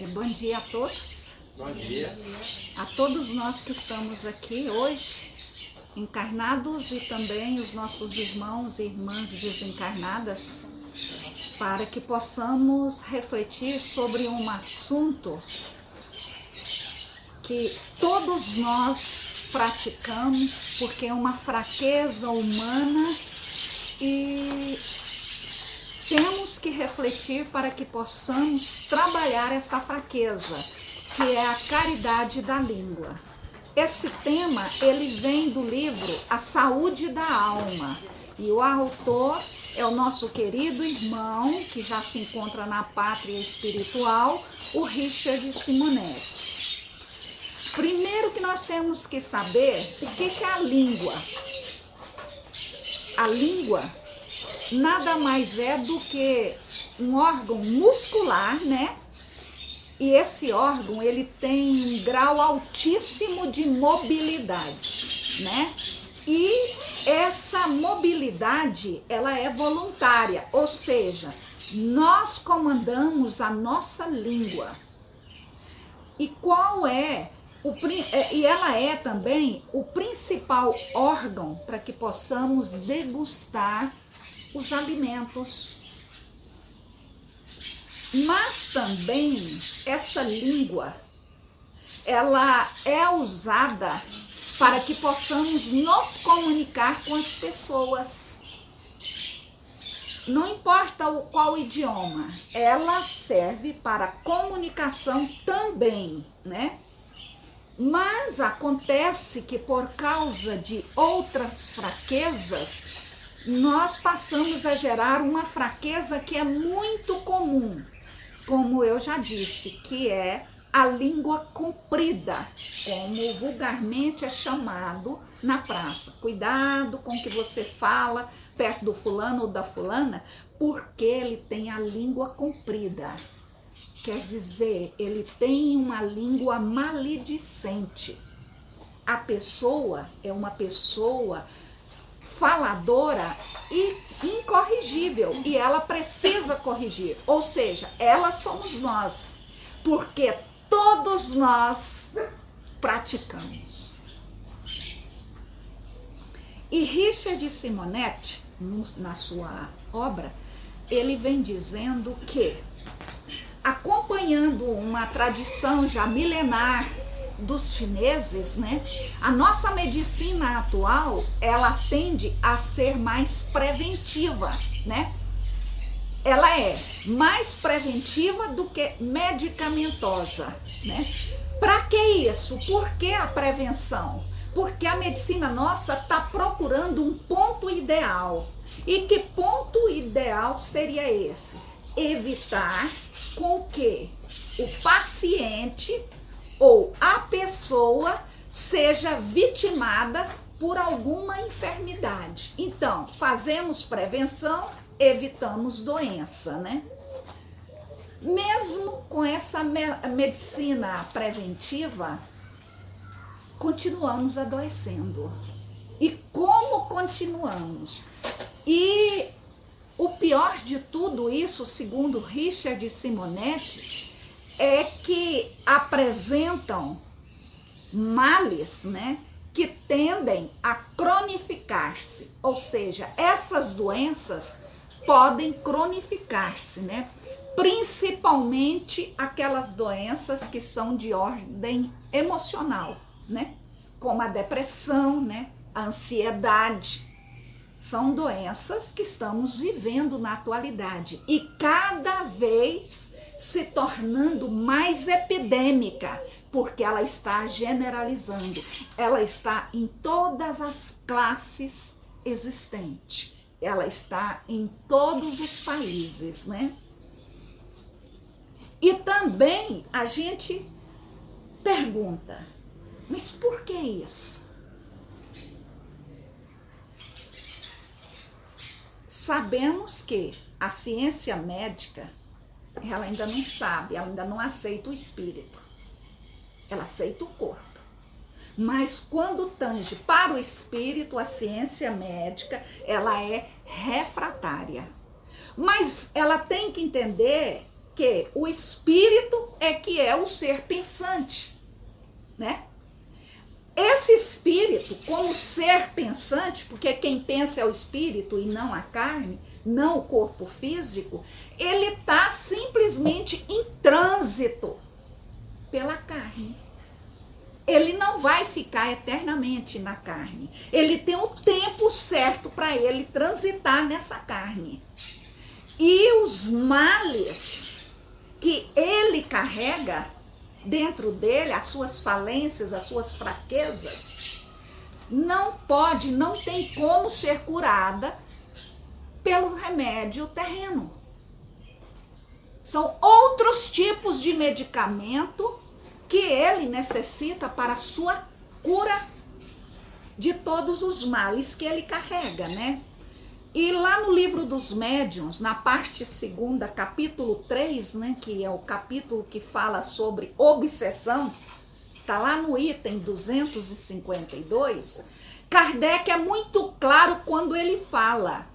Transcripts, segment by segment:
Bom dia a todos. Bom dia. A todos nós que estamos aqui hoje, encarnados, e também os nossos irmãos e irmãs desencarnadas, para que possamos refletir sobre um assunto que todos nós praticamos, porque é uma fraqueza humana e temos que refletir para que possamos trabalhar essa fraqueza, que é a caridade da língua. Esse tema, ele vem do livro A Saúde da Alma, e o autor é o nosso querido irmão, que já se encontra na pátria espiritual, o Richard Simonetti. Primeiro que nós temos que saber o que é a língua. A língua nada mais é do que um órgão muscular, né? E esse órgão, ele tem um grau altíssimo de mobilidade, né? E essa mobilidade, ela é voluntária, ou seja, nós comandamos a nossa língua. E qual é e ela é também o principal órgão para que possamos degustar os alimentos. Mas também essa língua, ela é usada para que possamos nos comunicar com as pessoas. Não importa qual idioma, ela serve para comunicação também, né? Mas acontece que por causa de outras fraquezas, nós passamos a gerar uma fraqueza que é muito comum, como eu já disse, que é a língua comprida, como vulgarmente é chamado na praça. Cuidado com o que você fala perto do fulano ou da fulana, porque ele tem a língua comprida. Quer dizer, ele tem uma língua maledicente. A pessoa é uma pessoa faladora e incorrigível, e ela precisa corrigir, ou seja, ela somos nós, porque todos nós praticamos. E Richard Simonetti, na sua obra, ele vem dizendo que, acompanhando uma tradição já milenar dos chineses, né? A nossa medicina atual, ela tende a ser mais preventiva, né? Ela é mais preventiva do que medicamentosa, né? Para que isso? Por que a prevenção? Porque a medicina nossa está procurando um ponto ideal. E que ponto ideal seria esse? Evitar com que o paciente ou a pessoa seja vitimada por alguma enfermidade. Então, fazemos prevenção, evitamos doença, né? Mesmo com essa medicina preventiva, continuamos adoecendo. E como continuamos? E o pior de tudo isso, segundo Richard Simonetti, é que apresentam males, né, que tendem a cronificar-se, ou seja, essas doenças podem cronificar-se, né, principalmente aquelas doenças que são de ordem emocional, né, como a depressão, né, a ansiedade. São doenças que estamos vivendo na atualidade e cada vez se tornando mais epidêmica, porque ela está generalizando, ela está em todas as classes existentes, ela está em todos os países, né? E também a gente pergunta, mas por que isso? Sabemos que a ciência médica, ela ainda não sabe, ela ainda não aceita o espírito, ela aceita o corpo. Mas quando tange para o espírito, a ciência médica, ela é refratária. Mas ela tem que entender que o espírito é que é o ser pensante, né? Esse espírito, como ser pensante, porque quem pensa é o espírito e não a carne, não o corpo físico, ele está simplesmente em trânsito pela carne. Ele não vai ficar eternamente na carne. Ele tem o tempo certo para ele transitar nessa carne. E os males que ele carrega dentro dele, as suas falências, as suas fraquezas, não tem como ser curada pelo remédio terreno. São outros tipos de medicamento que ele necessita para a sua cura de todos os males que ele carrega, né? E lá no livro dos médiuns, na parte 2ª, capítulo 3, né, que é o capítulo que fala sobre obsessão, tá lá no item 252, Kardec é muito claro quando ele fala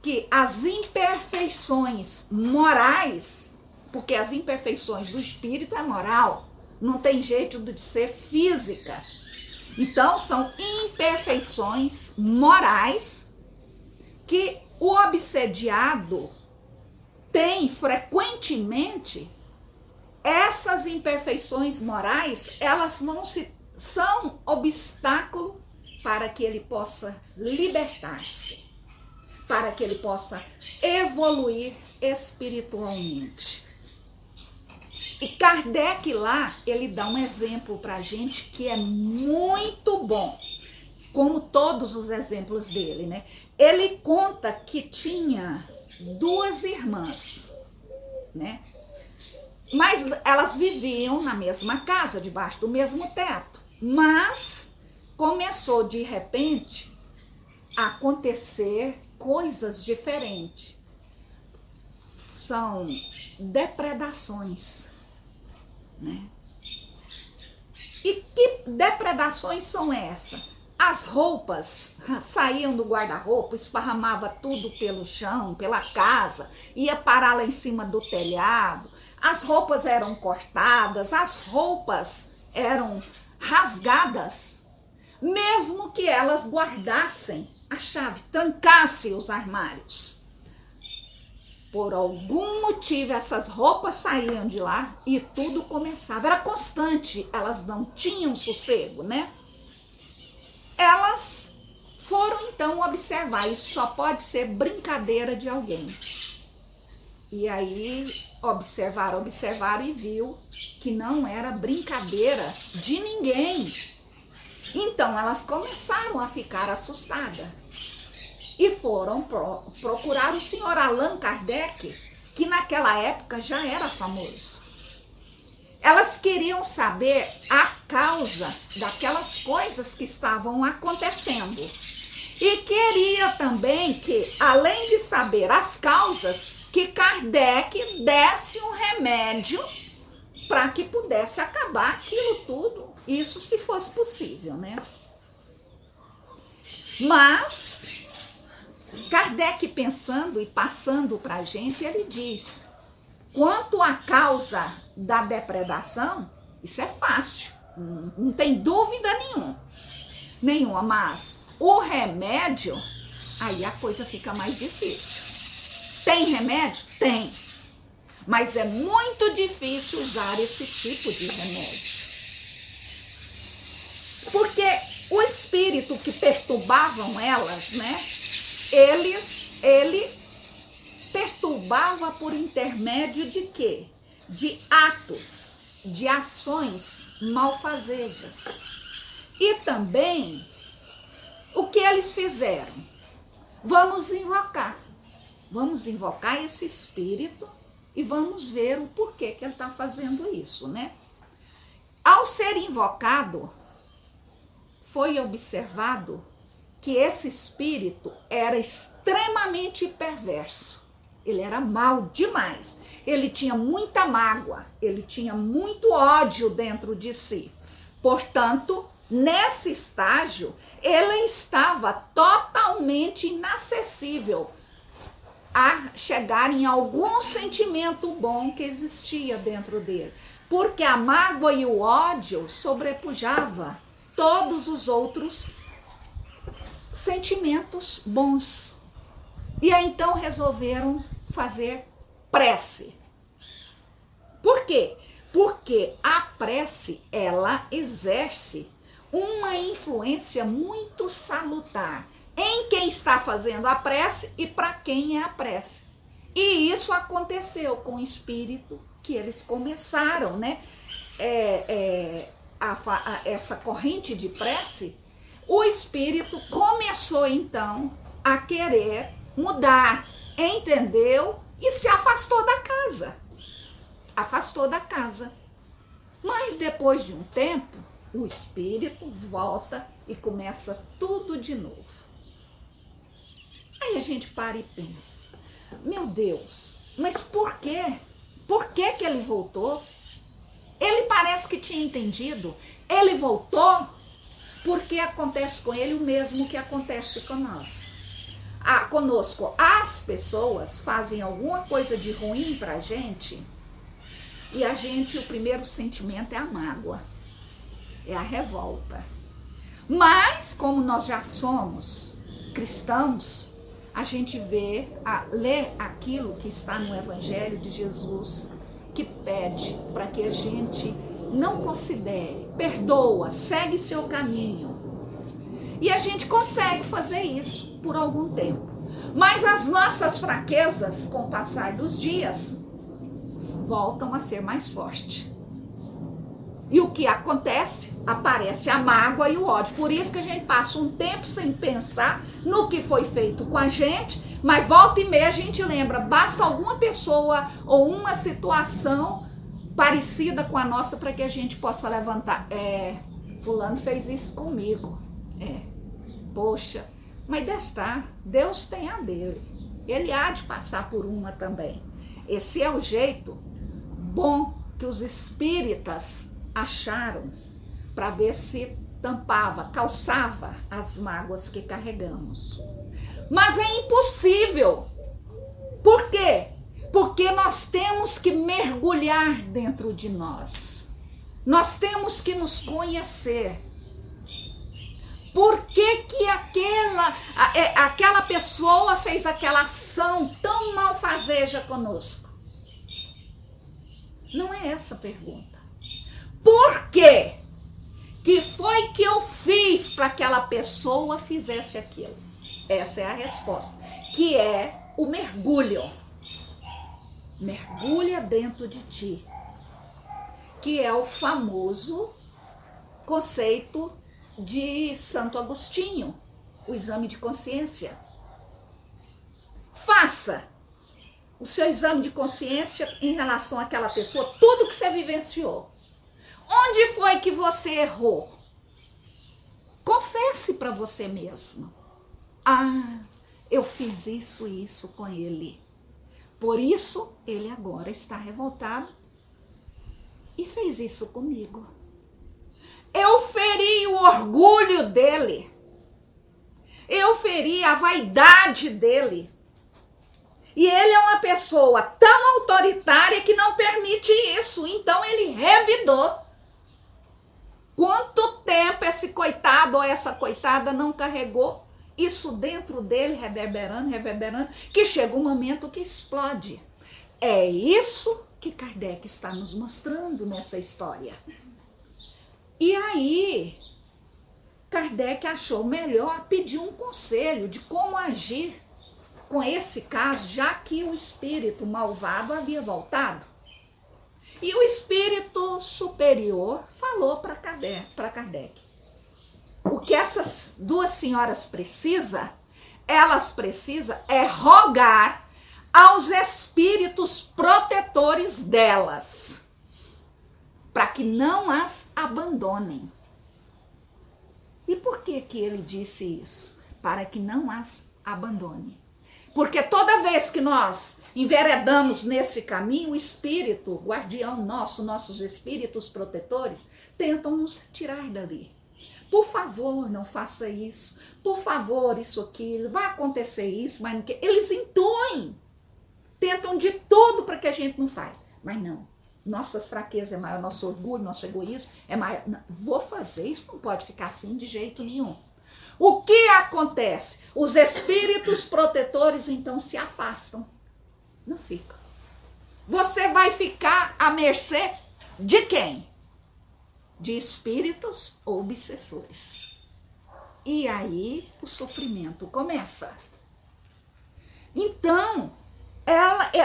que as imperfeições morais, porque as imperfeições do espírito é moral, não tem jeito de ser física. Então, são imperfeições morais que o obsediado tem frequentemente. Essas imperfeições morais, são obstáculo para que ele possa libertar-se, para que ele possa evoluir espiritualmente. E Kardec lá, ele dá um exemplo para a gente que é muito bom, como todos os exemplos dele, né? Ele conta que tinha 2 irmãs, né? Mas elas viviam na mesma casa, debaixo do mesmo teto. Mas começou de repente a acontecer coisas diferentes. São depredações, né? E que depredações são essas? As roupas saíam do guarda-roupa, esparramava tudo pelo chão, pela casa, ia parar lá em cima do telhado. As roupas eram cortadas, as roupas eram rasgadas, mesmo que elas guardassem a chave, trancassem os armários. Por algum motivo, essas roupas saíam de lá e tudo começava. Era constante, elas não tinham sossego, né? Elas foram então observar, isso só pode ser brincadeira de alguém. E aí observaram e viu que não era brincadeira de ninguém. Então elas começaram a ficar assustadas e foram procurar o senhor Allan Kardec, que naquela época já era famoso. Elas queriam saber a causa daquelas coisas que estavam acontecendo. E queria também que, além de saber as causas, que Kardec desse um remédio para que pudesse acabar aquilo tudo, isso se fosse possível, né? Mas Kardec, pensando e passando para a gente, ele diz: quanto à causa da depredação, isso é fácil, não tem dúvida nenhuma, mas o remédio, aí a coisa fica mais difícil. Tem remédio? Tem, mas é muito difícil usar esse tipo de remédio. Porque o espírito que perturbavam elas, né, ele perturbava por intermédio de quê? De atos, de ações malfazejas. E também, o que eles fizeram? Vamos invocar esse espírito e vamos ver o porquê que ele está fazendo isso, né? Ao ser invocado, foi observado que esse espírito era extremamente perverso. Ele era mau demais. Ele tinha muita mágoa, ele tinha muito ódio dentro de si. Portanto, nesse estágio, ele estava totalmente inacessível a chegar em algum sentimento bom que existia dentro dele. Porque a mágoa e o ódio sobrepujava todos os outros sentimentos bons. E aí então resolveram fazer prece. Por quê? Porque a prece, ela exerce uma influência muito salutar em quem está fazendo a prece e para quem é a prece. E isso aconteceu com o espírito que eles começaram, né? Essa corrente de prece, o espírito começou então a querer mudar, entendeu? E se afastou da casa. Afastou da casa. Mas depois de um tempo, o espírito volta e começa tudo de novo. Aí a gente para e pensa, meu Deus, mas por quê? Por que que ele voltou? Ele parece que tinha entendido. Ele voltou porque acontece com ele o mesmo que acontece com nós. Conosco, as pessoas fazem alguma coisa de ruim pra gente e a gente, o primeiro sentimento é a mágoa, é a revolta. Mas, como nós já somos cristãos, a gente lê aquilo que está no Evangelho de Jesus, que pede para que a gente não considere, perdoa, segue seu caminho. E a gente consegue fazer isso por algum tempo. Mas as nossas fraquezas, com o passar dos dias, voltam a ser mais fortes. E o que acontece? Aparece a mágoa e o ódio. Por isso que a gente passa um tempo sem pensar no que foi feito com a gente, mas volta e meia a gente lembra, basta alguma pessoa ou uma situação parecida com a nossa para que a gente possa levantar. Fulano fez isso comigo. Poxa, mas Deus tem a dele. Ele há de passar por uma também. Esse é o jeito bom que os espíritas acharam para ver se tampava, calçava as mágoas que carregamos. Mas é impossível. Por quê? Porque nós temos que mergulhar dentro de nós. Nós temos que nos conhecer. Por que que aquela pessoa fez aquela ação tão malfazeja conosco? Não é essa a pergunta. Por quê? Que foi que eu fiz para que aquela pessoa fizesse aquilo? Essa é a resposta, que é o mergulho. Mergulha dentro de ti, que é o famoso conceito de Santo Agostinho, o exame de consciência. Faça o seu exame de consciência em relação àquela pessoa, tudo que você vivenciou. Onde foi que você errou? Confesse para você mesmo. Eu fiz isso e isso com ele. Por isso, ele agora está revoltado e fez isso comigo. Eu feri o orgulho dele. Eu feri a vaidade dele. E ele é uma pessoa tão autoritária que não permite isso. Então ele revidou. Quanto tempo esse coitado ou essa coitada não carregou isso dentro dele, reverberando, que chega um momento que explode. É isso que Kardec está nos mostrando nessa história. E aí, Kardec achou melhor pedir um conselho de como agir com esse caso, já que o espírito malvado havia voltado. E o espírito superior falou para Kardec. O que essas duas senhoras precisam é rogar aos espíritos protetores delas, para que não as abandonem. E por que que ele disse isso? Para que não as abandone. Porque toda vez que nós enveredamos nesse caminho, o espírito, o guardião nosso, nossos espíritos protetores, tentam nos tirar dali. Por favor, não faça isso. Por favor, isso, aquilo. Vai acontecer isso, mas não quer. Eles intuem. tentam de tudo para que a gente não faça. Mas não, nossas fraquezas é maior, nosso orgulho, nosso egoísmo é maior. Não, vou fazer, isso não pode ficar assim de jeito nenhum. O que acontece? Os espíritos protetores então se afastam. Não ficam. Você vai ficar à mercê de quem? De espíritos obsessores. E aí o sofrimento começa. Então,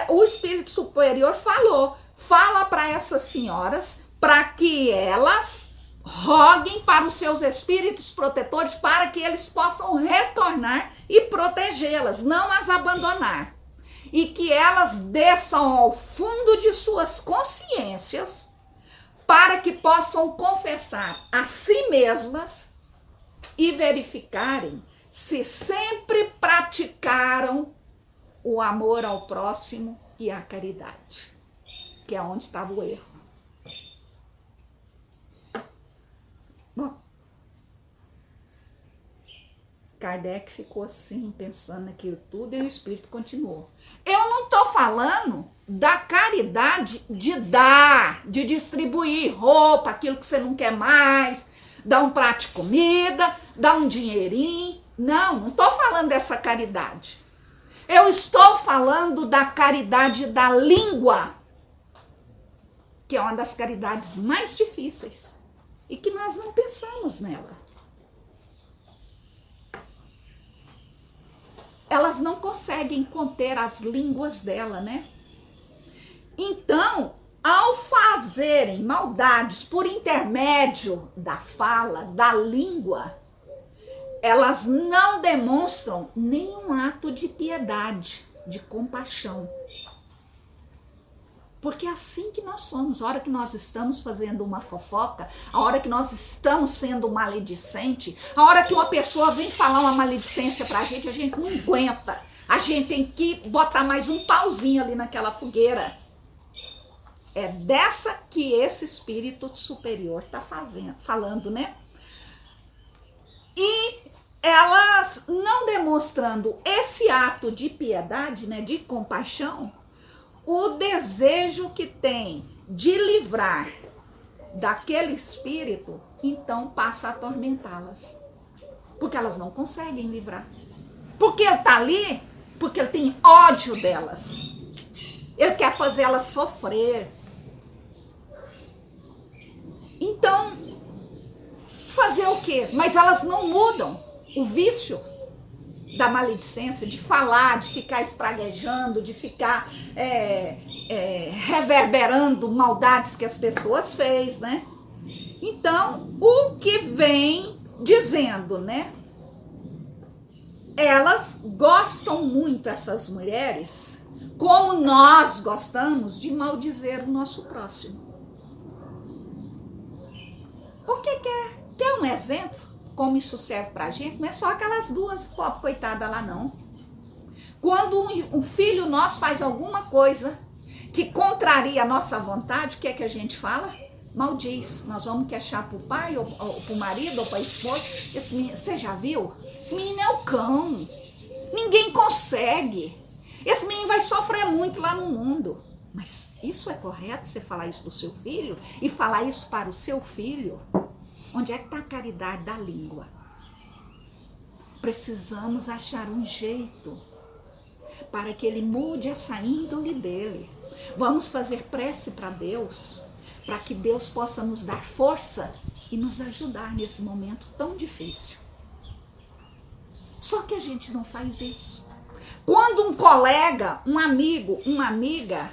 o espírito superior fala para essas senhoras para que elas roguem para os seus espíritos protetores para que eles possam retornar e protegê-las, não as abandonar. E que elas desçam ao fundo de suas consciências para que possam confessar a si mesmas e verificarem se sempre praticaram o amor ao próximo e a caridade, que é onde estava o erro. Bom, Kardec ficou assim, pensando naquilo tudo, e o espírito continuou. Eu não estou falando da caridade de dar, de distribuir roupa, aquilo que você não quer mais, dar um prato de comida, dar um dinheirinho. Não estou falando dessa caridade. Eu estou falando da caridade da língua, que é uma das caridades mais difíceis e que nós não pensamos nela. Elas não conseguem conter as línguas dela, né? Então, ao fazerem maldades por intermédio da fala, da língua, elas não demonstram nenhum ato de piedade, de compaixão. Porque é assim que nós somos. A hora que nós estamos fazendo uma fofoca, a hora que nós estamos sendo maledicente, a hora que uma pessoa vem falar uma maledicência pra gente, a gente não aguenta. A gente tem que botar mais um pauzinho ali naquela fogueira. É dessa que esse espírito superior tá falando, né? E elas não demonstrando esse ato de piedade, né, de compaixão, o desejo que tem de livrar daquele espírito, então passa a atormentá-las. Porque elas não conseguem livrar. Porque ele está ali, porque ele tem ódio delas. Ele quer fazer elas sofrer. Então, fazer o quê? Mas elas não mudam o vício da maledicência, de falar, de ficar espraguejando, de ficar reverberando maldades que as pessoas fez, né? Então, o que vem dizendo, né? Elas gostam muito, essas mulheres, como nós gostamos de maldizer o nosso próximo. O que quer? Quer um exemplo? Como isso serve pra gente? Não é só aquelas duas pobre coitadas lá, não. Quando um filho nosso faz alguma coisa que contraria a nossa vontade, o que é que a gente fala? Maldiz. Nós vamos queixar pro pai, ou pro marido, ou pra esposa. Esse menino, você já viu? Esse menino é o cão. Ninguém consegue. Esse menino vai sofrer muito lá no mundo. Mas isso é correto, você falar isso do seu filho? E falar isso para o seu filho? Onde é que está a caridade da língua? Precisamos achar um jeito para que ele mude essa índole dele. Vamos fazer prece para Deus, para que Deus possa nos dar força e nos ajudar nesse momento tão difícil. Só que a gente não faz isso. Quando um colega, um amigo, uma amiga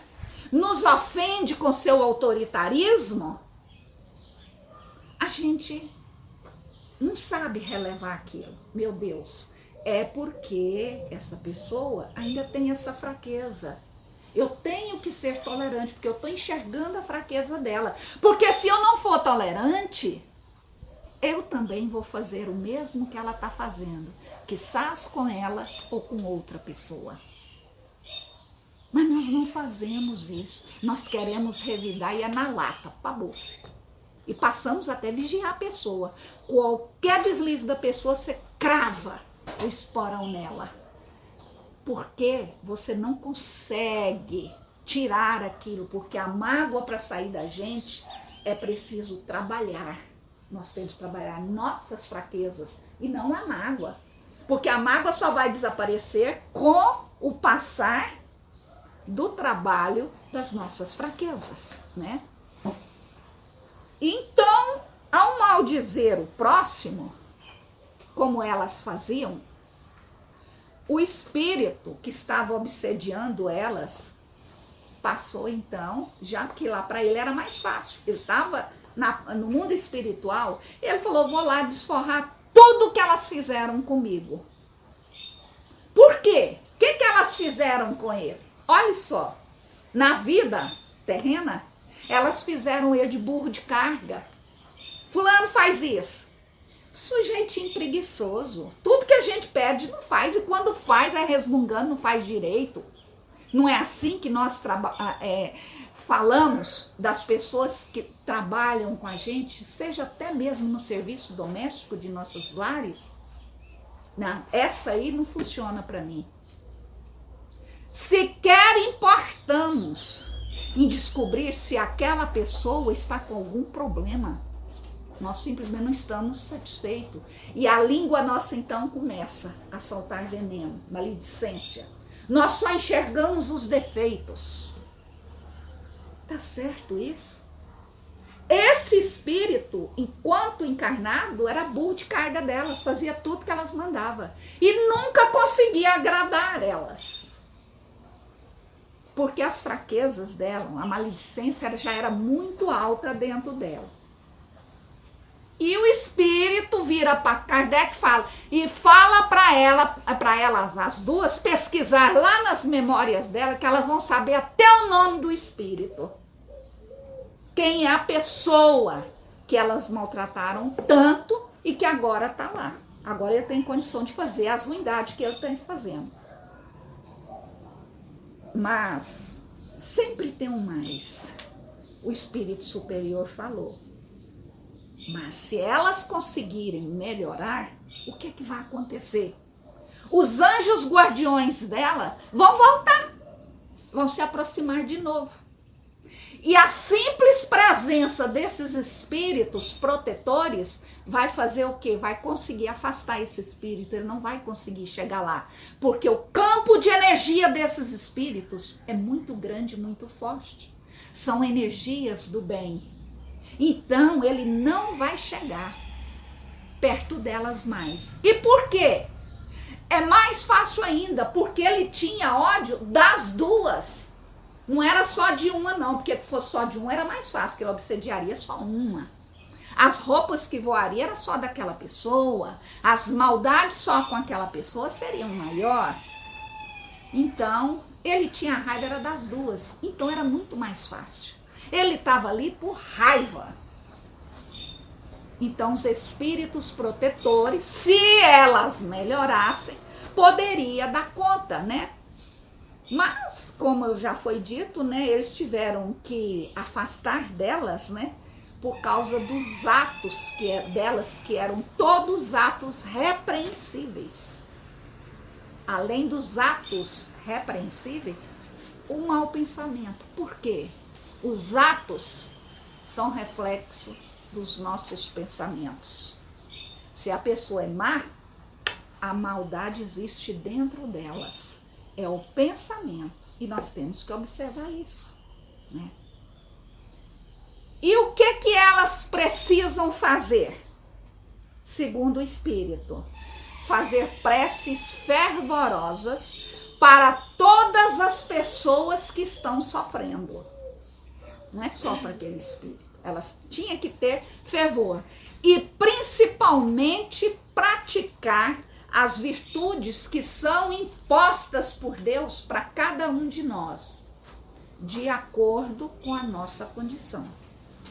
nos ofende com seu autoritarismo, a gente não sabe relevar aquilo. Meu Deus, é porque essa pessoa ainda tem essa fraqueza. Eu tenho que ser tolerante, porque eu estou enxergando a fraqueza dela. Porque se eu não for tolerante, eu também vou fazer o mesmo que ela está fazendo, quizás com ela ou com outra pessoa. Mas nós não fazemos isso. Nós queremos revidar e é na lata, pabufe. E passamos até vigiar a pessoa. Qualquer deslize da pessoa, você crava o esporão nela. Porque você não consegue tirar aquilo, porque a mágoa para sair da gente é preciso trabalhar. Nós temos que trabalhar nossas fraquezas e não a mágoa. Porque a mágoa só vai desaparecer com o passar do trabalho das nossas fraquezas, né? Então, ao maldizer o próximo, como elas faziam, o espírito que estava obsediando elas passou então, já que lá para ele era mais fácil. Ele estava no mundo espiritual, ele falou, vou lá desforrar tudo que elas fizeram comigo. Por quê? O que elas fizeram com ele? Olha só, na vida terrena, elas fizeram ele de burro de carga. Fulano faz isso. Sujeitinho preguiçoso. Tudo que a gente pede não faz, e quando faz é resmungando, não faz direito. Não é assim que nós falamos das pessoas que trabalham com a gente, seja até mesmo no serviço doméstico de nossos lares? Não, essa aí não funciona para mim. Sequer importamos em descobrir se aquela pessoa está com algum problema. Nós simplesmente não estamos satisfeitos. E a língua nossa então começa a soltar veneno, maledicência. Nós só enxergamos os defeitos. Tá certo isso? Esse espírito, enquanto encarnado, era burro de carga delas, fazia tudo que elas mandavam. E nunca conseguia agradar elas. Porque as fraquezas dela, a maledicência já era muito alta dentro dela. E o espírito vira para Kardec e fala para elas, as duas, pesquisar lá nas memórias dela, que elas vão saber até o nome do espírito. Quem é a pessoa que elas maltrataram tanto e que agora está lá. Agora ele tem condição de fazer as ruindades que ele está fazendo. Mas sempre tem um mais. O espírito superior falou. Mas se elas conseguirem melhorar, o que é que vai acontecer? Os anjos guardiões dela vão voltar, vão se aproximar de novo. E a simples presença desses espíritos protetores vai fazer o quê? Vai conseguir afastar esse espírito, ele não vai conseguir chegar lá. Porque o campo de energia desses espíritos é muito grande, muito forte. São energias do bem. Então ele não vai chegar perto delas mais. E por quê? É mais fácil ainda, porque ele tinha ódio das duas. Não era só de uma não, porque se fosse só de uma era mais fácil, que ele obsediaria só uma. As roupas que voariam era só daquela pessoa, as maldades só com aquela pessoa seriam maior. Então, ele tinha raiva, era das duas, então era muito mais fácil. Ele estava ali por raiva. Então, os espíritos protetores, se elas melhorassem, poderia dar conta, né? Mas, como já foi dito, né, eles tiveram que afastar delas, né, por causa dos atos delas, que eram todos atos repreensíveis. Além dos atos repreensíveis, o mau pensamento. Por quê? Os atos são reflexo dos nossos pensamentos. Se a pessoa é má, a maldade existe dentro delas. É o pensamento. E nós temos que observar isso, né? E o que elas precisam fazer? Segundo o Espírito, fazer preces fervorosas para todas as pessoas que estão sofrendo. Não é só para aquele espírito. Elas tinham que ter fervor. E principalmente praticar as virtudes que são impostas por Deus para cada um de nós, de acordo com a nossa condição.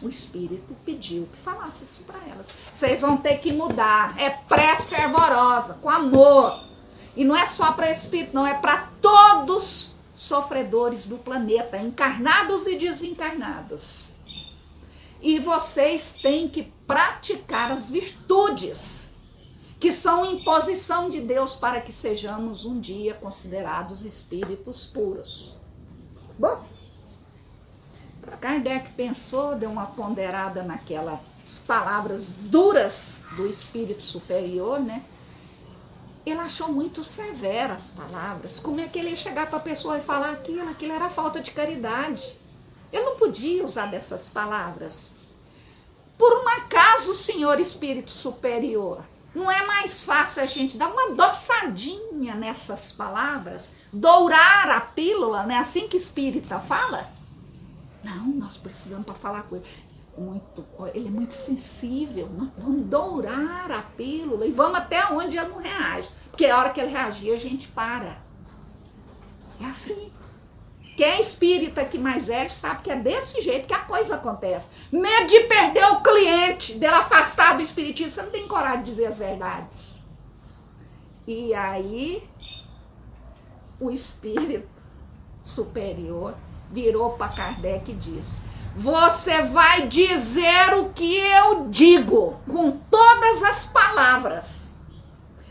O Espírito pediu que falasse isso para elas. Vocês vão ter que mudar. É prece fervorosa, com amor. E não é só para Espírito, não. É para todos sofredores do planeta, encarnados e desencarnados. E vocês têm que praticar as virtudes que são imposição de Deus para que sejamos um dia considerados espíritos puros. Bom, Kardec pensou, deu uma ponderada naquelas palavras duras do espírito superior, né? Ele achou muito severas as palavras. Como é que ele ia chegar para a pessoa e falar aquilo? Aquilo era falta de caridade. Ele não podia usar dessas palavras. Por um acaso, senhor espírito superior, não é mais fácil a gente dar uma doçadinha nessas palavras? Dourar a pílula, não é assim que espírita fala? Não, nós precisamos para falar com ele. Ele é muito sensível, nós vamos dourar a pílula e vamos até onde ele não reage. Porque a hora que ele reagir, a gente para. É assim. Quem é espírita que mais é, sabe que é desse jeito que a coisa acontece. Medo de perder o cliente, dele afastar do espiritismo, você não tem coragem de dizer as verdades. E aí, o espírito superior virou para Kardec e disse: você vai dizer o que eu digo, com todas as palavras.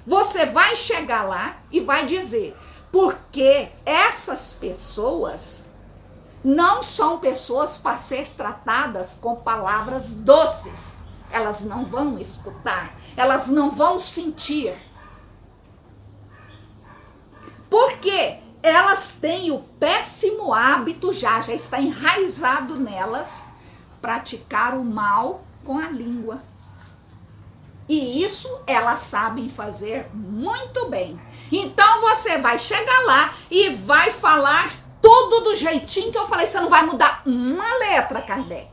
Você vai chegar lá e vai dizer, porque essas pessoas não são pessoas para ser tratadas com palavras doces. Elas não vão escutar, elas não vão sentir. Por quê? Elas têm o péssimo hábito, já está enraizado nelas, praticar o mal com a língua. E isso elas sabem fazer muito bem. Então você vai chegar lá e vai falar tudo do jeitinho que eu falei. Você não vai mudar uma letra, Kardec.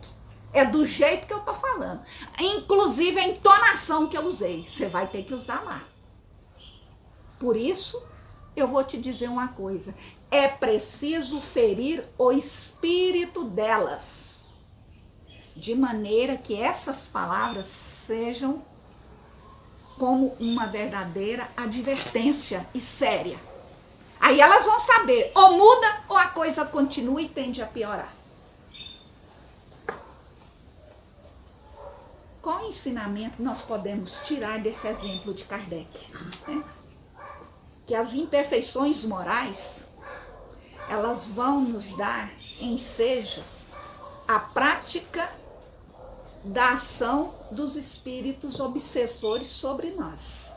É do jeito que eu tô falando. Inclusive a entonação que eu usei. Você vai ter que usar lá. Por isso, eu vou te dizer uma coisa, é preciso ferir o espírito delas, de maneira que essas palavras sejam como uma verdadeira advertência e séria. Aí elas vão saber, ou muda ou a coisa continua e tende a piorar. Qual ensinamento nós podemos tirar desse exemplo de Kardec? Que as imperfeições morais, elas vão nos dar ensejo a prática da ação dos espíritos obsessores sobre nós.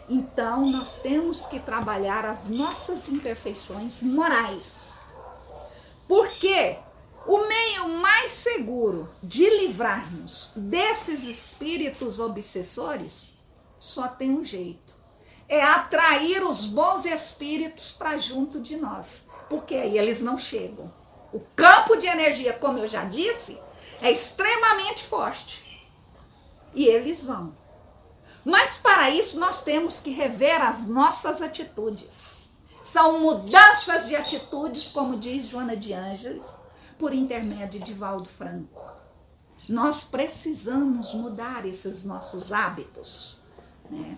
Então, nós temos que trabalhar as nossas imperfeições morais. Porque o meio mais seguro de livrarmos desses espíritos obsessores só tem um jeito. É atrair os bons espíritos para junto de nós, porque aí eles não chegam. O campo de energia, como eu já disse, é extremamente forte. E eles vão. Mas para isso nós temos que rever as nossas atitudes. São mudanças de atitudes, como diz Joana de Ângeles, por intermédio de Divaldo Franco. Nós precisamos mudar esses nossos hábitos, né?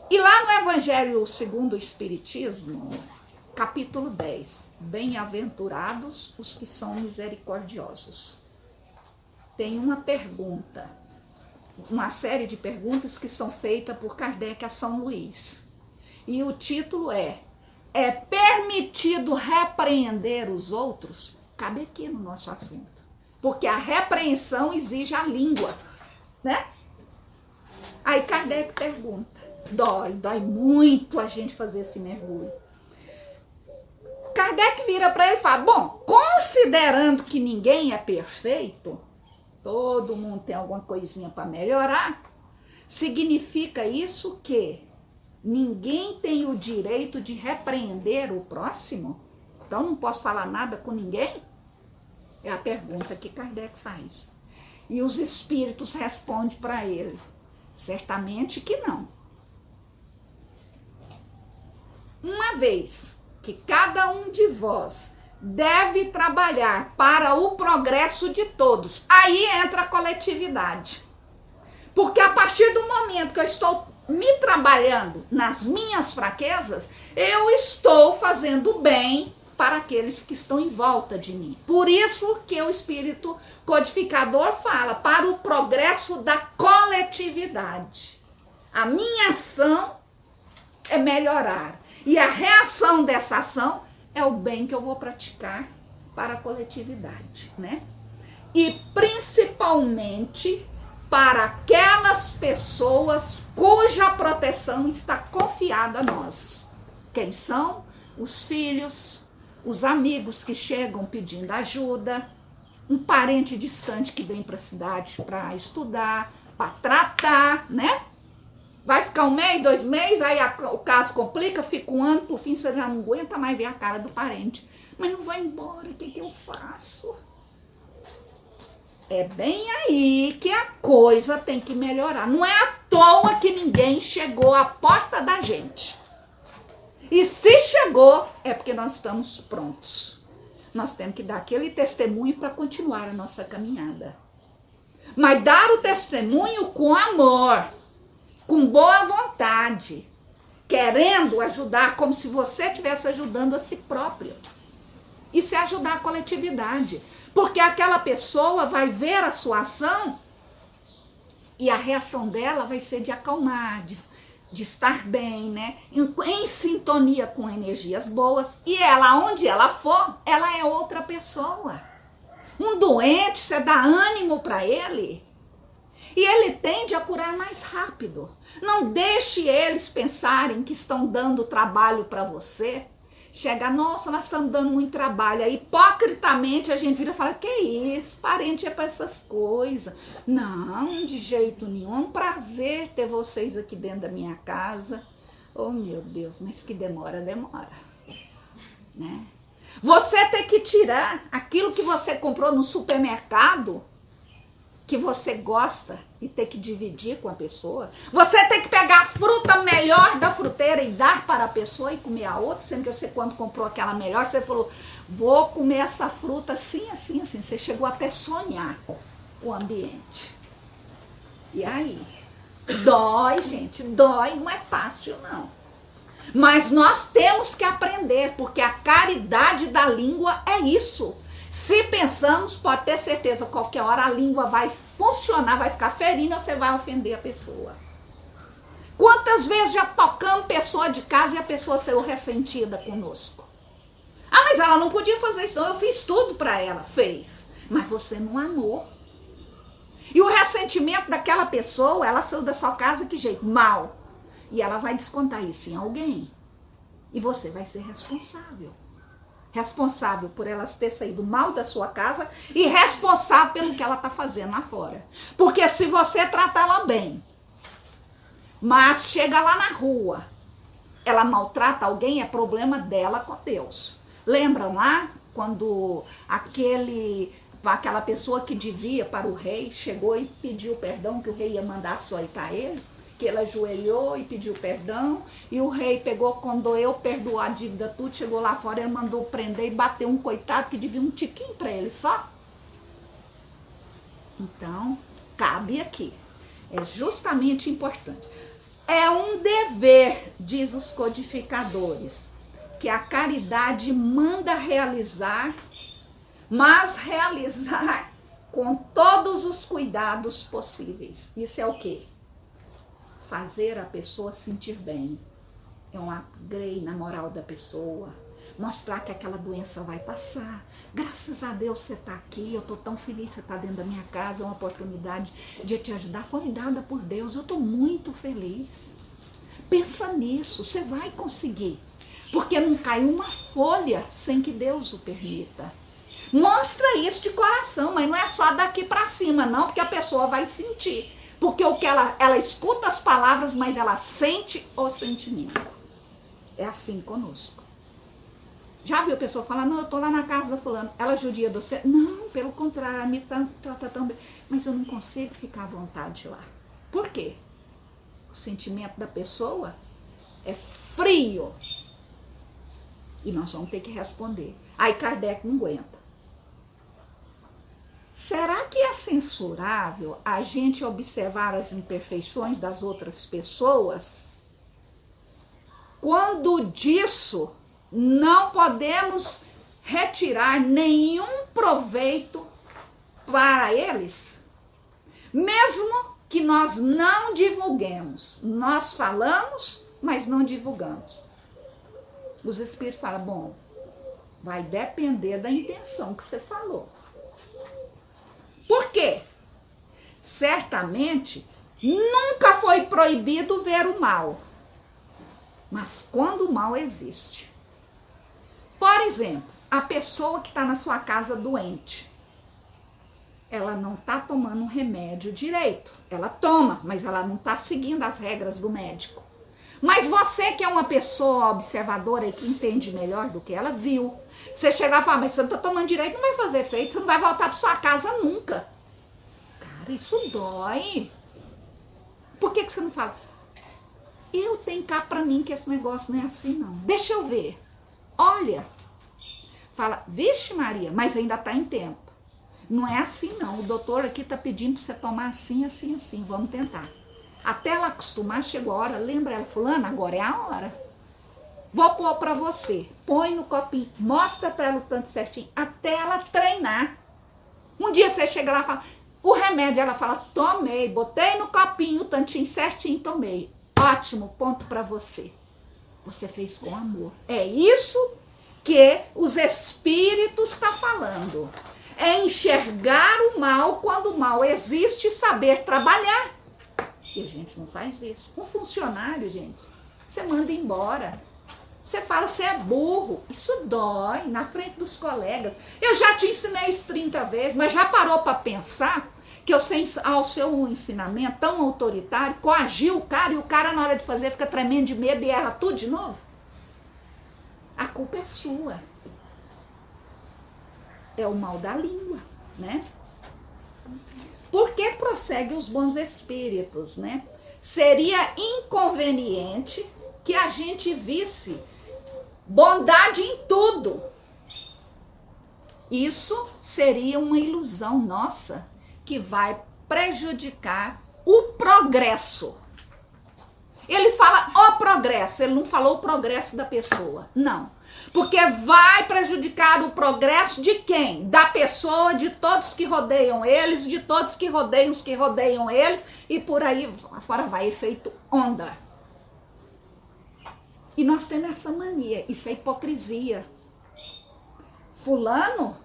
E lá no Evangelho segundo o Espiritismo, capítulo 10, bem-aventurados os que são misericordiosos. Tem uma pergunta, uma série de perguntas que são feitas por Kardec a São Luís. E o título é permitido repreender os outros? Cabe aqui no nosso assunto. Porque a repreensão exige a língua, né? Aí Kardec pergunta. Dói muito a gente fazer esse mergulho. Kardec vira para ele e fala, bom, considerando que ninguém é perfeito, todo mundo tem alguma coisinha para melhorar, significa isso que ninguém tem o direito de repreender o próximo? Então não posso falar nada com ninguém? É a pergunta que Kardec faz. E os espíritos respondem para ele, certamente que não. Uma vez que cada um de vós deve trabalhar para o progresso de todos, aí entra a coletividade. Porque a partir do momento que eu estou me trabalhando nas minhas fraquezas, eu estou fazendo bem para aqueles que estão em volta de mim. Por isso que o espírito codificador fala para o progresso da coletividade. A minha ação é melhorar. E a reação dessa ação é o bem que eu vou praticar para a coletividade, né? E principalmente para aquelas pessoas cuja proteção está confiada a nós. Quem são? Os filhos, os amigos que chegam pedindo ajuda, um parente distante que vem para a cidade para estudar, para tratar, né? Vai ficar 1 mês, 2 meses, aí o caso complica, fica 1 ano, por fim você já não aguenta mais ver a cara do parente. Mas não vai embora, o que eu faço? É bem aí que a coisa tem que melhorar. Não é à toa que ninguém chegou à porta da gente. E se chegou, é porque nós estamos prontos. Nós temos que dar aquele testemunho para continuar a nossa caminhada. Mas dar o testemunho com amor, com boa vontade, querendo ajudar como se você estivesse ajudando a si próprio. Isso é ajudar a coletividade. Porque aquela pessoa vai ver a sua ação e a reação dela vai ser de acalmar, de estar bem, né? Em sintonia com energias boas. E ela, onde ela for, ela é outra pessoa. Um doente, você dá ânimo para ele e ele tende a curar mais rápido. Não deixe eles pensarem que estão dando trabalho para você. Chega, nossa, nós estamos dando muito trabalho. Aí, hipocritamente, a gente vira e fala, que isso, parente é para essas coisas. Não, de jeito nenhum. É um prazer ter vocês aqui dentro da minha casa. Oh, meu Deus, mas que demora, né? Você tem que tirar aquilo que você comprou no supermercado, que você gosta, e ter que dividir com a pessoa. Você tem que pegar a fruta melhor da fruteira e dar para a pessoa e comer a outra, sendo que você, quando comprou aquela melhor, você falou, vou comer essa fruta assim, assim, assim. Você chegou até a sonhar o ambiente. E aí? Dói, gente, dói, não é fácil, não. Mas nós temos que aprender, porque a caridade da língua é isso. Se pensamos, pode ter certeza, qualquer hora a língua vai funcionar, vai ficar ferina, você vai ofender a pessoa. Quantas vezes já tocamos pessoa de casa e a pessoa saiu ressentida conosco? Ah, mas ela não podia fazer isso, eu fiz tudo para ela, fez. Mas você não amou. E o ressentimento daquela pessoa, ela saiu da sua casa que jeito? Mal. E ela vai descontar isso em alguém. E você vai ser responsável. Responsável por ela ter saído mal da sua casa e responsável pelo que ela está fazendo lá fora. Porque se você tratar ela bem, mas chega lá na rua, ela maltrata alguém, é problema dela com Deus. Lembram lá quando aquela pessoa que devia para o rei chegou e pediu perdão, que o rei ia mandar açoitar ele? Que ele ajoelhou e pediu perdão, e o rei pegou, quando eu perdoou a dívida tudo, chegou lá fora, ele mandou prender e bateu um coitado que devia um tiquinho para ele só. Então, cabe aqui, é justamente importante. É um dever, diz os codificadores, que a caridade manda realizar, mas realizar com todos os cuidados possíveis. Isso é o quê? Fazer a pessoa sentir bem, é um upgrade na moral da pessoa, mostrar que aquela doença vai passar. Graças a Deus você está aqui, eu estou tão feliz, você está dentro da minha casa, é uma oportunidade de te ajudar, foi me dada por Deus, eu estou muito feliz. Pensa nisso, você vai conseguir, porque não caiu uma folha sem que Deus o permita. Mostra isso de coração, mas não é só daqui para cima não, porque a pessoa vai sentir. Porque o que ela escuta as palavras, mas ela sente o sentimento. É assim conosco. Já viu a pessoa falar, não, eu tô lá na casa da fulano, ela judia do céu? Não, pelo contrário, ela me trata tão bem. Mas eu não consigo ficar à vontade lá. Por quê? O sentimento da pessoa é frio. E nós vamos ter que responder. Aí Kardec não aguenta. Será que é censurável a gente observar as imperfeições das outras pessoas? Quando disso não podemos retirar nenhum proveito para eles? Mesmo que nós não divulguemos. Nós falamos, mas não divulgamos. Os espíritos falam, bom, vai depender da intenção que você falou. Por quê? Certamente, nunca foi proibido ver o mal. Mas quando o mal existe. Por exemplo, a pessoa que está na sua casa doente, ela não está tomando um remédio direito. Ela toma, mas ela não está seguindo as regras do médico. Mas você que é uma pessoa observadora e que entende melhor do que ela, viu. Você chegar e falar, mas você não está tomando direito, não vai fazer efeito, você não vai voltar para sua casa nunca. Cara, isso dói. Por que você não fala? Eu tenho cá para mim que esse negócio não é assim não. Deixa eu ver. Olha. Fala, vixe Maria, mas ainda está em tempo. Não é assim não, o doutor aqui está pedindo para você tomar assim, assim, assim, vamos tentar. Até ela acostumar, chegou a hora, lembra ela, fulana, agora é a hora. Vou pôr para você, põe no copinho, mostra para ela o tanto certinho, até ela treinar. Um dia você chega lá e fala, o remédio, ela fala, tomei, botei no copinho o tantinho certinho, tomei. Ótimo, ponto para você. Você fez com amor. É isso que os espíritos estão falando. É enxergar o mal quando o mal existe e saber trabalhar. E a gente não faz isso. Um funcionário, gente, você manda embora. Você fala, você é burro. Isso dói na frente dos colegas. Eu já te ensinei isso 30 vezes, mas já parou para pensar que você, ao seu ensinamento tão autoritário, coagiu o cara e o cara na hora de fazer fica tremendo de medo e erra tudo de novo? A culpa é sua. É o mal da língua, né? Por que prosseguem os bons espíritos, né? Seria inconveniente que a gente visse bondade em tudo. Isso seria uma ilusão nossa que vai prejudicar o progresso. Ele fala o progresso, ele não falou o progresso da pessoa, não. Porque vai prejudicar o progresso de quem? Da pessoa, de todos que rodeiam eles, de todos que rodeiam os que rodeiam eles, e por aí fora vai efeito onda. E nós temos essa mania, isso é hipocrisia. Fulano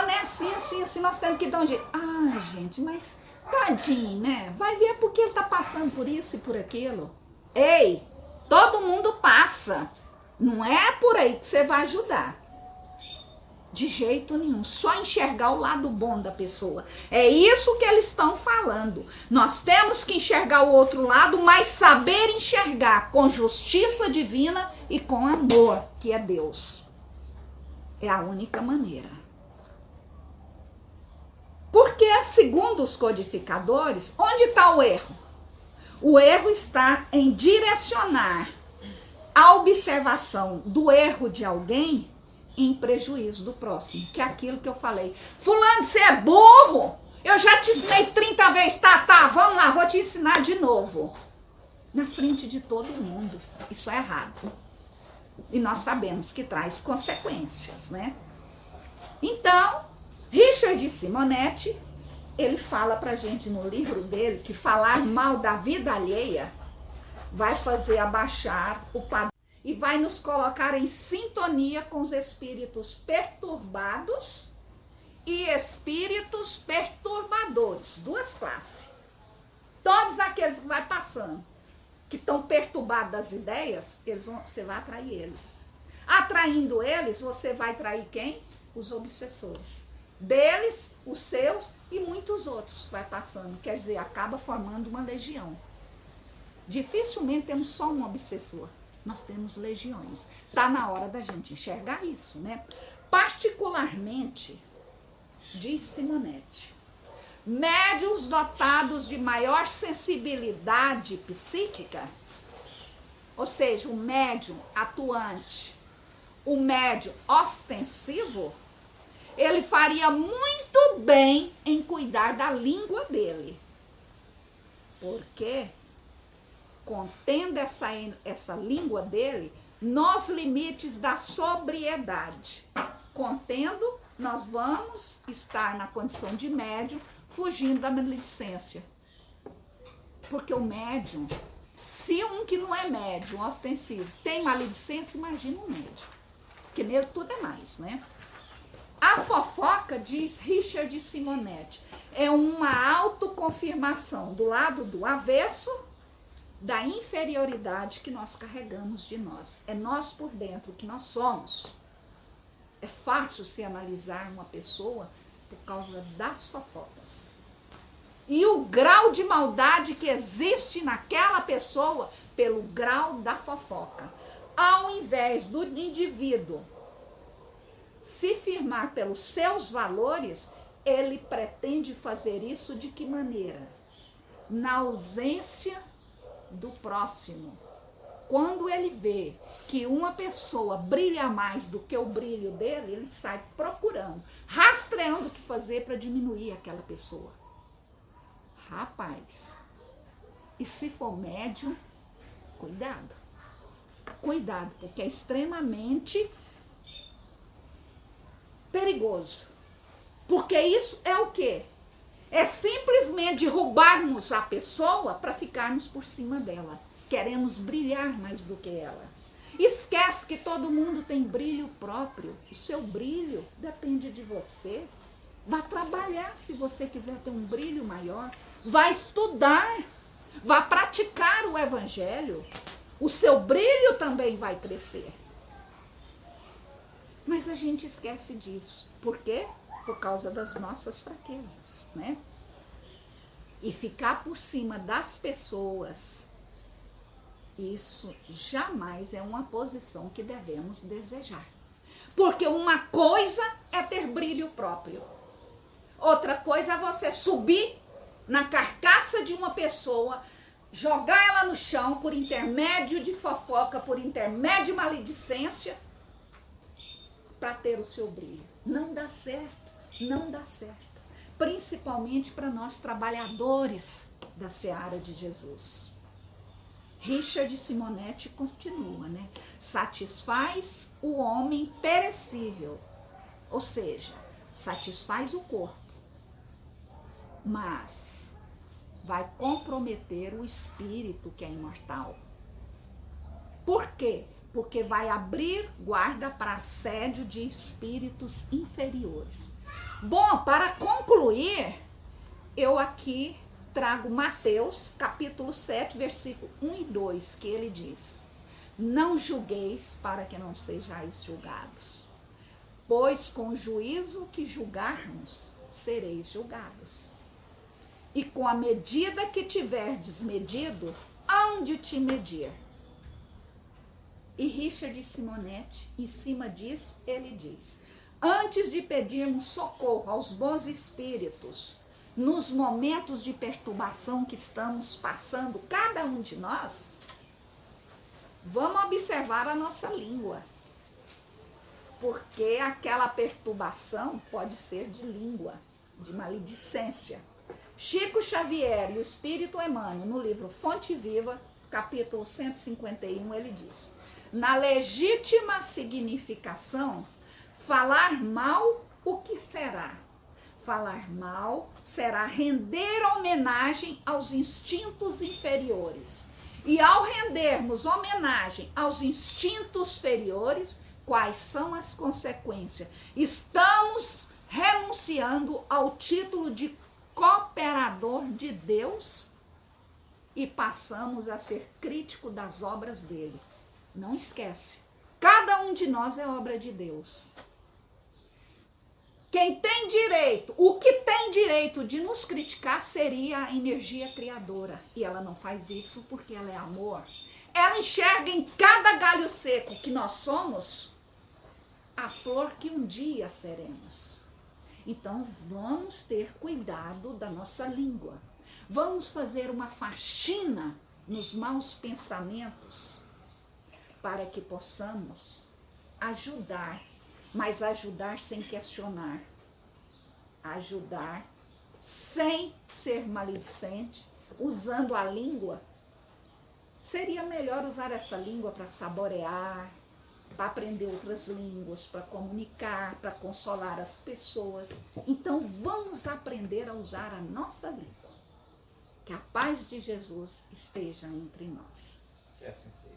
é assim, assim, assim, nós temos que dar um jeito. Ah, gente, mas tadinho, né? Vai ver porque ele tá passando por isso e por aquilo. Ei, todo mundo passa. Não é por aí que você vai ajudar. De jeito nenhum. Só enxergar o lado bom da pessoa. É isso que eles estão falando. Nós temos que enxergar o outro lado, mas saber enxergar com justiça divina e com amor, que é Deus. É a única maneira. Porque, segundo os codificadores, onde está o erro? O erro está em direcionar a observação do erro de alguém em prejuízo do próximo, que é aquilo que eu falei. Fulano, você é burro? Eu já te ensinei 30 vezes. Tá, vamos lá, vou te ensinar de novo. Na frente de todo mundo. Isso é errado. E nós sabemos que traz consequências, né? Então, Richard Simonetti, ele fala pra gente no livro dele que falar mal da vida alheia vai fazer abaixar o padrão e vai nos colocar em sintonia com os espíritos perturbados e espíritos perturbadores, duas classes. Todos aqueles que vai passando, que estão perturbados das ideias, você vai atrair eles. Atraindo eles, você vai atrair quem? Os obsessores. Deles, os seus e muitos outros vai passando. Quer dizer, acaba formando uma legião. Dificilmente temos só um obsessor. Nós temos legiões. Está na hora da gente enxergar isso, né? Particularmente, diz Simonetti, médiuns dotados de maior sensibilidade psíquica, ou seja, o médium atuante, o médium ostensivo, ele faria muito bem em cuidar da língua dele. Porque contendo essa língua dele nos limites da sobriedade. Contendo, nós vamos estar na condição de médium, fugindo da maledicência. Porque o médium, se um que não é médium, ostensivo, tem maledicência, imagina um médium. Porque nele tudo é mais, né? A fofoca, diz Richard Simonetti, é uma autoconfirmação do lado do avesso da inferioridade que nós carregamos de nós. É nós por dentro, o que nós somos. É fácil se analisar uma pessoa por causa das fofocas. E o grau de maldade que existe naquela pessoa pelo grau da fofoca. Ao invés do indivíduo se firmar pelos seus valores, ele pretende fazer isso de que maneira? Na ausência do próximo. Quando ele vê que uma pessoa brilha mais do que o brilho dele, ele sai procurando, rastreando o que fazer para diminuir aquela pessoa. Rapaz, e se for médium, cuidado. Cuidado, porque é extremamente perigoso. Porque isso é o quê? É simplesmente derrubarmos a pessoa para ficarmos por cima dela. Queremos brilhar mais do que ela. Esquece que todo mundo tem brilho próprio. O seu brilho depende de você. Vá trabalhar se você quiser ter um brilho maior. Vá estudar. Vá praticar o evangelho. O seu brilho também vai crescer. Mas a gente esquece disso. Por quê? Por causa das nossas fraquezas, né? E ficar por cima das pessoas, isso jamais é uma posição que devemos desejar. Porque uma coisa é ter brilho próprio. Outra coisa é você subir na carcaça de uma pessoa, jogar ela no chão por intermédio de fofoca, por intermédio de maledicência, para ter o seu brilho. Não dá certo, não dá certo. Principalmente para nós trabalhadores da seara de Jesus. Richard Simonetti continua, né? Satisfaz o homem perecível, ou seja, satisfaz o corpo, mas vai comprometer o espírito que é imortal. Por quê? Porque vai abrir guarda para assédio de espíritos inferiores. Bom, para concluir, eu aqui trago Mateus, capítulo 7, versículo 1 e 2, que ele diz: não julgueis para que não sejais julgados, pois com o juízo que julgarmos, sereis julgados. E com a medida que tiverdes medido, hão de te medir. E Richard Simonetti, em cima disso, ele diz: antes de pedirmos socorro aos bons espíritos, nos momentos de perturbação que estamos passando, cada um de nós, vamos observar a nossa língua. Porque aquela perturbação pode ser de língua, de maledicência. Chico Xavier e o Espírito Emmanuel, no livro Fonte Viva, capítulo 151, ele diz: na legítima significação, falar mal, o que será? Falar mal será render homenagem aos instintos inferiores. E ao rendermos homenagem aos instintos superiores, quais são as consequências? Estamos renunciando ao título de cooperador de Deus e passamos a ser crítico das obras dele. Não esquece, cada um de nós é obra de Deus. Quem tem direito, o que tem direito de nos criticar seria a energia criadora. E ela não faz isso porque ela é amor. Ela enxerga em cada galho seco que nós somos a flor que um dia seremos. Então vamos ter cuidado da nossa língua. Vamos fazer uma faxina nos maus pensamentos para que possamos ajudar, mas ajudar sem questionar, ajudar sem ser maledicente, usando a língua. Seria melhor usar essa língua para saborear, para aprender outras línguas, para comunicar, para consolar as pessoas. Então vamos aprender a usar a nossa língua. Que a paz de Jesus esteja entre nós. Que assim seja.